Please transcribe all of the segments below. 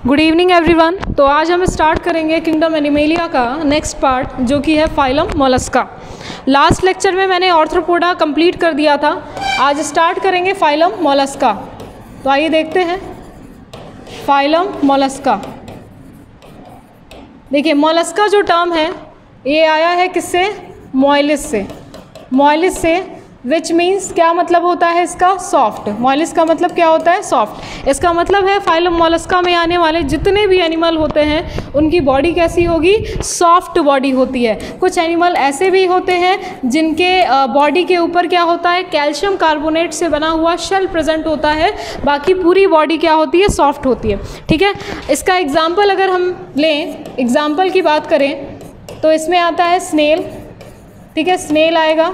Good evening everyone. तो आज हम स्टार्ट करेंगे किंगडम एनिमेलिया का नेक्स्ट पार्ट जो कि है फाइलम मोलस्का। लास्ट लेक्चर में मैंने ऑर्थ्रोपोडा कंप्लीट कर दिया था, आज स्टार्ट करेंगे फाइलम मोलस्का। तो आइए देखते हैं फाइलम मोलस्का। देखिए मोलस्का जो टर्म है ये आया है किससे? मोइलिस से। मोइलिस से विच मीन्स क्या मतलब होता है इसका? सॉफ्ट। मोइलिस का मतलब क्या होता है? सॉफ्ट। इसका मतलब है फाइलम मोलस्का में आने वाले जितने भी एनिमल होते हैं उनकी बॉडी कैसी होगी? सॉफ्ट बॉडी होती है। कुछ एनिमल ऐसे भी होते हैं जिनके बॉडी के ऊपर क्या होता है? कैल्शियम कार्बोनेट से बना हुआ शेल प्रेजेंट होता है, बाकी पूरी बॉडी क्या होती है? सॉफ्ट होती है। ठीक है, इसका एग्जाम्पल अगर हम लें, एग्जाम्पल की बात करें तो इसमें आता है स्नेल। ठीक है, स्नेल आएगा,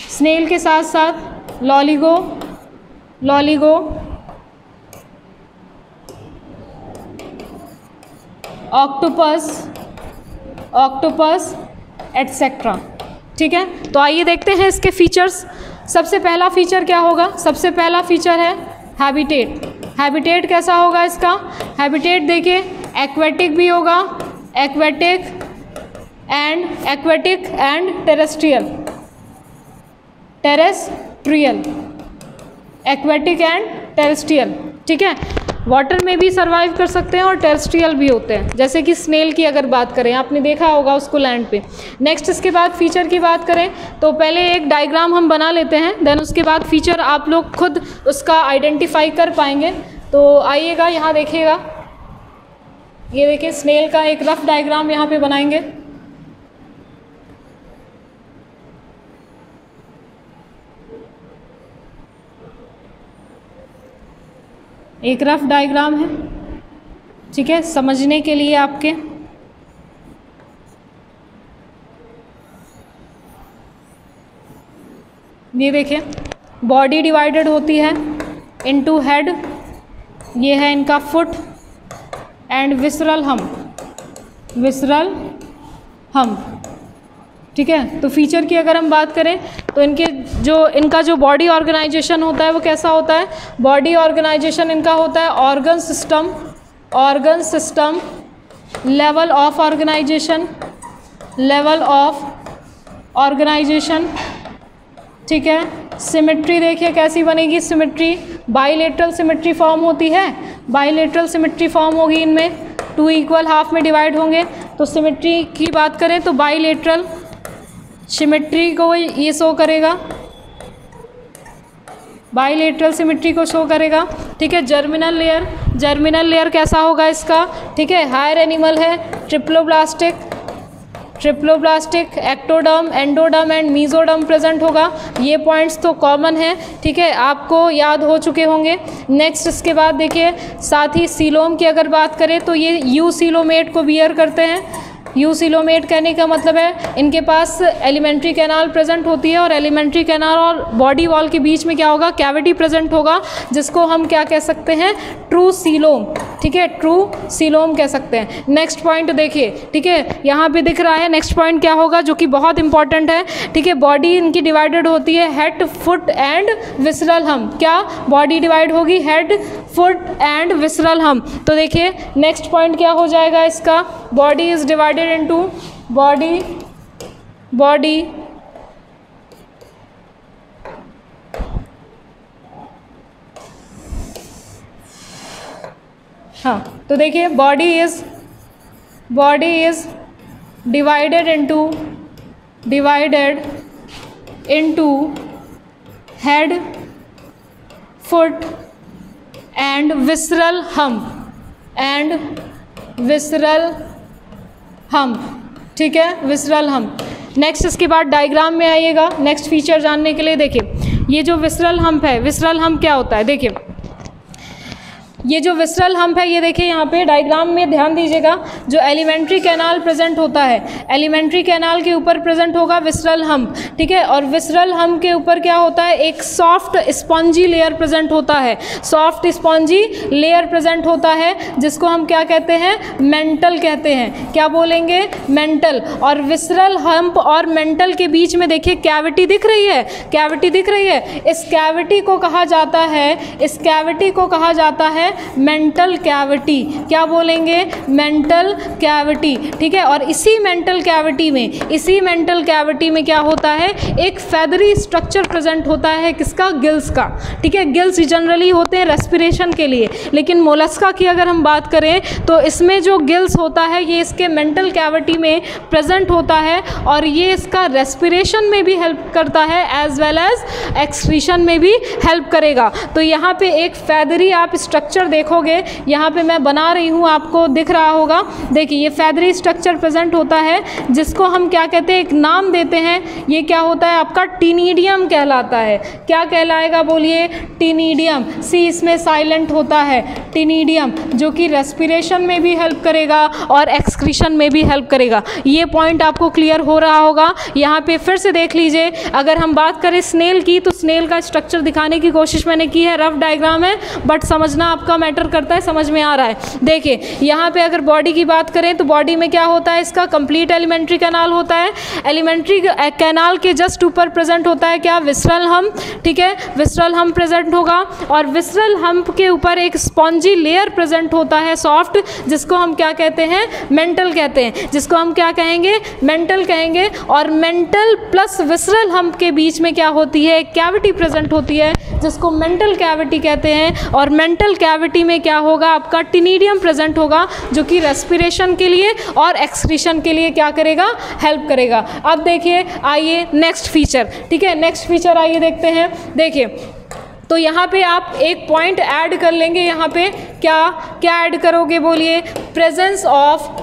स्नेल के साथ साथ Loligo, Loligo, octopus, octopus etcetera. ठीक है, तो आइए देखते हैं इसके फीचर्स। सबसे पहला फीचर क्या होगा? सबसे पहला फीचर है हैबिटेट। हैबिटेट कैसा होगा इसका? हैबिटेट देखिए एक्वेटिक भी होगा, aquatic and terrestrial, terrestrial, aquatic and terrestrial. ठीक है, वाटर में भी सर्वाइव कर सकते हैं और टेरेस्ट्रियल भी होते हैं, जैसे कि स्नेल की अगर बात करें, आपने देखा होगा उसको लैंड पे। नेक्स्ट इसके बाद फीचर की बात करें तो पहले एक डायग्राम हम बना लेते हैं, देन उसके बाद फीचर आप लोग खुद उसका आइडेंटिफाई कर पाएंगे। तो आइएगा यहाँ देखिएगा, ये देखिए स्नेल का एक रफ डायग्राम यहाँ पे बनाएंगे। एक रफ डायग्राम है, ठीक है, समझने के लिए आपके। ये देखिए बॉडी डिवाइडेड होती है इनटू हेड, ये है इनका foot and visceral hump, visceral hump. ठीक है, तो फीचर की अगर हम बात करें तो इनका जो बॉडी ऑर्गेनाइजेशन होता है वो कैसा होता है? बॉडी ऑर्गेनाइजेशन इनका होता है organ system, organ system, level of organisation, level of organisation. ठीक है, सिमेट्री देखिए कैसी बनेगी? सिमेट्री बाइलेटरल सिमेट्री फॉर्म होती है, बाइलेटरल सिमेट्री फॉर्म होगी इनमें, टू इक्वल हाफ में डिवाइड होंगे। तो सिमेट्री की बात करें तो बाइलेटरल सिमेट्री को ये शो करेगा, बाइलेटरल सिमेट्री को शो करेगा। ठीक है, जर्मिनल लेयर, जर्मिनल लेयर कैसा होगा इसका? ठीक है, हायर एनिमल है, triploblastic, triploblastic, ectoderm, endoderm and mesoderm present होगा। ये पॉइंट्स तो कॉमन है, ठीक है, आपको याद हो चुके होंगे। नेक्स्ट इसके बाद देखिए साथ ही सीलोम की अगर बात करें तो ये यू सीलोमेट को बियर करते हैं। यू सीलोमेट कहने का मतलब है इनके पास एलिमेंट्री कैनाल प्रेजेंट होती है और एलिमेंट्री कैनाल और बॉडी वॉल के बीच में क्या होगा? कैविटी प्रेजेंट होगा, जिसको हम क्या कह सकते हैं? True coelom. ठीक है, ट्रू सीलोम कह सकते हैं। नेक्स्ट पॉइंट देखिए, ठीक है, यहाँ पे दिख रहा है नेक्स्ट पॉइंट क्या होगा जो कि बहुत इंपॉर्टेंट है। ठीक है, बॉडी इनकी डिवाइडेड होती है head, foot and visceral hump. क्या बॉडी डिवाइड होगी? Head, foot and visceral hump. तो देखिए नेक्स्ट पॉइंट क्या हो जाएगा इसका? Body is divided into body, हाँ, तो देखिए body is divided into head, foot and visceral hump. ठीक है, विसरल हम्प। नेक्स्ट इसके बाद डायग्राम में आइएगा नेक्स्ट फीचर जानने के लिए। देखिए ये जो विसरल हम्प है, विसरल हम्प क्या होता है? देखिए ये जो विसरल हम्प है, ये देखिए यहाँ पे डायग्राम में ध्यान दीजिएगा, जो एलिमेंट्री कैनाल प्रेजेंट होता है, एलिमेंट्री कैनाल के ऊपर प्रेजेंट होगा विसरल हम्प। ठीक है, और विसरल हम्प के ऊपर क्या होता है? एक सॉफ्ट स्पॉन्जी लेयर प्रेजेंट होता है, सॉफ्ट स्पॉन्जी लेयर प्रेजेंट होता है, जिसको हम क्या कहते हैं? मेंटल कहते हैं। क्या बोलेंगे? मेंटल। और विसरल हम्प और मेंटल के बीच में देखिए कैविटी दिख रही है, कैविटी दिख रही है। इस कैविटी को कहा जाता है, इस कैविटी को कहा जाता है मेंटल कैविटी। क्या बोलेंगे? Mantle cavity. ठीक है, और इसी मेंटल कैविटी में क्या होता है? एक फेदरी स्ट्रक्चर प्रेजेंट होता है, किसका? गिल्स का। ठीक है, गिल्स जनरली होते हैं रेस्पिरेशन के लिए, लेकिन मोलस्का की अगर हम बात करें तो इसमें जो गिल्स होता है ये इसके मेंटल कैविटी में प्रेजेंट होता है, और ये इसका रेस्पिरेशन में भी हेल्प करता है एज वेल एज एक्सक्रीशन में भी हेल्प करेगा। तो यहाँ पे एक फेदरी आप स्ट्रक्चर देखोगे, यहाँ पे मैं बना रही हूँ, आपको दिख रहा होगा। देखिए ये फेदरी स्ट्रक्चर प्रेजेंट होता है, जिसको हम क्या कहते हैं? एक नाम देते हैं। ये क्या होता है? आपका टीनिडियम कहलाता है। क्या कहलाएगा? बोलिए, टीनिडियम। सी इसमें साइलेंट होता है, टीनिडियम, जो कि रेस्पिरेशन में भी हेल्प करेगा और एक्सक्रीशन में भी हेल्प करेगा। ये पॉइंट आपको क्लियर हो रहा होगा। यहाँ पे फिर से देख लीजिए, अगर हम बात करें स्नेल की, तो स्नेल का स्ट्रक्चर दिखाने की कोशिश मैंने की है, रफ डायग्राम है, बट समझना आपका मैटर करता है, समझ में आ रहा है। देखिए यहाँ पे अगर बॉडी की बात करें तो बॉडी में क्या होता है? इसका कंप्लीट एलिमेंट्री कैनाल होता है। एलिमेंट्री कैनाल के जस्ट ऊपर प्रेजेंट होता है क्या? Visceral hump. ठीक है, विसरल हम्प प्रेजेंट होगा, और विसरल हम्प के ऊपर एक स्पॉन्जी लेयर प्रेजेंट होता है, सॉफ्ट, जिसको हम क्या कहते हैं? मेंटल कहते हैं। जिसको हम क्या कहेंगे? मेंटल कहेंगे। और मेंटल प्लस विसरल हम्प के बीच में क्या होती है? एक कैविटी प्रेजेंट होती है, जिसको मेंटल कैविटी कहते हैं। और मेंटल कैविटी में क्या होगा? आपका टीनिडियम प्रेजेंट होगा, जो कि रेस्पिरेशन के लिए और एक्सक्रीशन के लिए क्या करेगा? हेल्प करेगा। अब देखिए, आइए नेक्स्ट फीचर। ठीक है, नेक्स्ट फीचर आइए देखते हैं। देखिए तो यहाँ पे आप एक पॉइंट ऐड कर लेंगे। यहाँ पे क्या क्या ऐड करोगे? बोलिए, प्रेजेंस ऑफ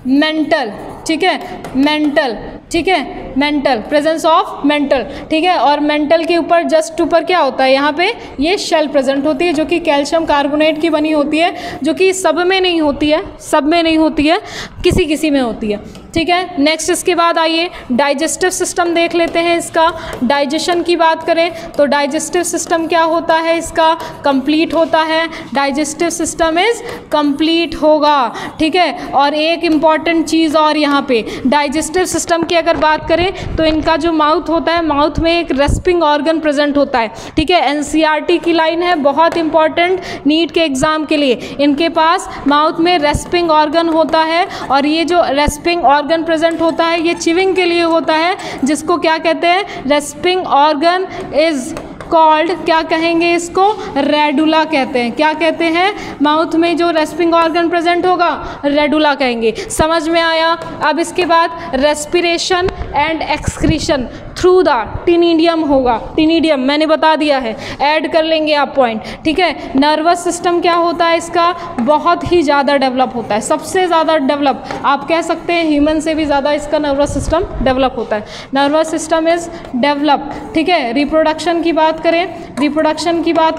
मेंटल। ठीक है, मेंटल। ठीक है, मेंटल, प्रेजेंस ऑफ मेंटल। ठीक है, और मेंटल के ऊपर जस्ट ऊपर क्या होता है? यहाँ पे ये शेल प्रेजेंट होती है, जो कि कैल्शियम कार्बोनेट की बनी होती है, जो कि सब में नहीं होती है, सब में नहीं होती है, किसी किसी में होती है। ठीक है, नेक्स्ट इसके बाद आइए डाइजेस्टिव सिस्टम देख लेते हैं। इसका डाइजेशन की बात करें तो डाइजेस्टिव सिस्टम क्या होता है? इसका कंप्लीट होता है। डाइजेस्टिव सिस्टम इज कंप्लीट होगा। ठीक है, और एक इम्पॉर्टेंट चीज़ और यहाँ पे डाइजेस्टिव सिस्टम की अगर बात करें तो इनका जो माउथ होता है, माउथ में एक रेस्पिंग ऑर्गन प्रेजेंट होता है। ठीक है, एनसीईआरटी की लाइन है, बहुत इंपॉर्टेंट नीट के एग्जाम के लिए। इनके पास माउथ में रेस्पिंग ऑर्गन होता है, और ये जो रेस्पिंग ऑर्गन प्रेजेंट होता है ये चिविंग के लिए होता है, जिसको क्या कहते हैं? रेस्पिंग ऑर्गन इज कॉल्ड, क्या कहेंगे इसको? रेडुला कहते हैं। क्या कहते हैं? माउथ में जो रेस्पिंग ऑर्गन प्रेजेंट होगा रेडुला कहेंगे। समझ में आया? अब इसके बाद respiration and excretion through the टीनिडियम होगा। टीनिडियम मैंने बता दिया है, ऐड कर लेंगे आप पॉइंट। ठीक है, नर्वस सिस्टम क्या होता है इसका? बहुत ही ज़्यादा डेवलप होता है, सबसे ज़्यादा डेवलप, आप कह सकते हैं ह्यूमन से भी ज़्यादा इसका नर्वस सिस्टम डेवलप होता है। Nervous system is develop. ठीक है, रिप्रोडक्शन की बात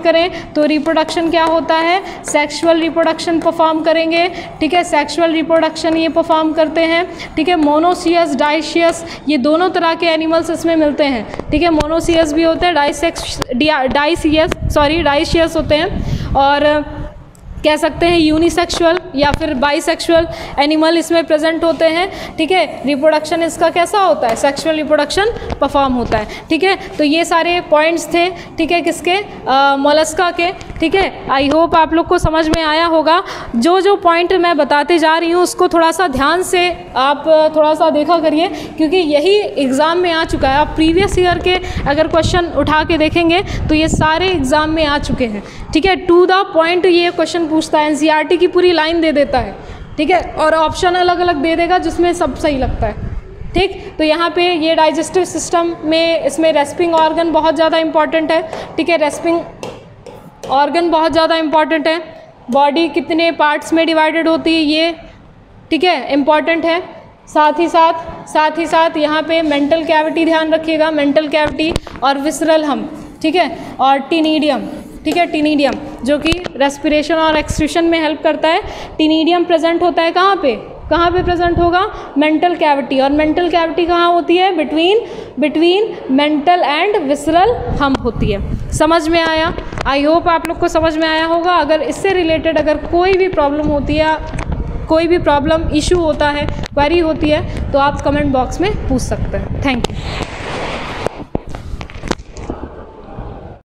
करें तो रिप्रोडक्शन क्या होता है? सेक्सुअल रिप्रोडक्शन परफॉर्म करेंगे। ठीक है, सेक्सुअल रिप्रोडक्शन ये परफॉर्म करते हैं। ठीक है, मोनोसियस, डाइशियस, ये दोनों तरह के एनिमल्स इसमें मिलते हैं। ठीक है, मोनोसियस भी होते हैं, डाइशियस होते हैं, और कह सकते हैं यूनिसेक्सुअल या फिर बाइसेक्सुअल एनिमल इसमें प्रेजेंट होते हैं। ठीक है, रिप्रोडक्शन इसका कैसा होता है? सेक्सुअल रिप्रोडक्शन परफॉर्म होता है। ठीक है, तो ये सारे पॉइंट्स थे। ठीक है, किसके? मोलस्का के। ठीक है, आई होप आप लोग को समझ में आया होगा। जो जो पॉइंट मैं बताते जा रही हूँ उसको थोड़ा सा ध्यान से आप थोड़ा सा देखा करिए, क्योंकि यही एग्ज़ाम में आ चुका है। आप प्रीवियस ईयर के अगर क्वेश्चन उठा के देखेंगे तो ये सारे एग्ज़ाम में आ चुके हैं। ठीक है, टू द पॉइंट ये क्वेश्चन पूछता है, एनसीईआरटी की पूरी लाइन दे देता है। ठीक है, और ऑप्शन अलग अलग दे देगा जिसमें सब सही लगता है। ठीक, तो यहाँ पे ये डाइजेस्टिव सिस्टम में इसमें रेस्पिंग ऑर्गन बहुत ज़्यादा इंपॉर्टेंट है। ठीक है, रेस्पिंग ऑर्गन बहुत ज़्यादा इंपॉर्टेंट है। बॉडी कितने पार्ट्स में डिवाइडेड होती है ये, ठीक है, इम्पॉर्टेंट है। साथ ही साथ यहाँ पे मेंटल कैविटी ध्यान रखिएगा, मेंटल कैविटी और विसरल हम। ठीक है, और टीनिडियम। ठीक है, टीनिडियम जो कि रेस्पिरेशन और एक्सक्रीशन में हेल्प करता है। टीनिडियम प्रेजेंट होता है कहाँ पे प्रेजेंट होगा? Mantle cavity. और मेंटल कैविटी कहाँ होती है? Between mental and visceral hump होती है। समझ में आया? आई होप आप लोग को समझ में आया होगा। अगर इससे रिलेटेड अगर कोई भी प्रॉब्लम होती है, कोई भी प्रॉब्लम इशू होता है, क्वेरी होती है, तो आप कमेंट बॉक्स में पूछ सकते हैं। Thank you.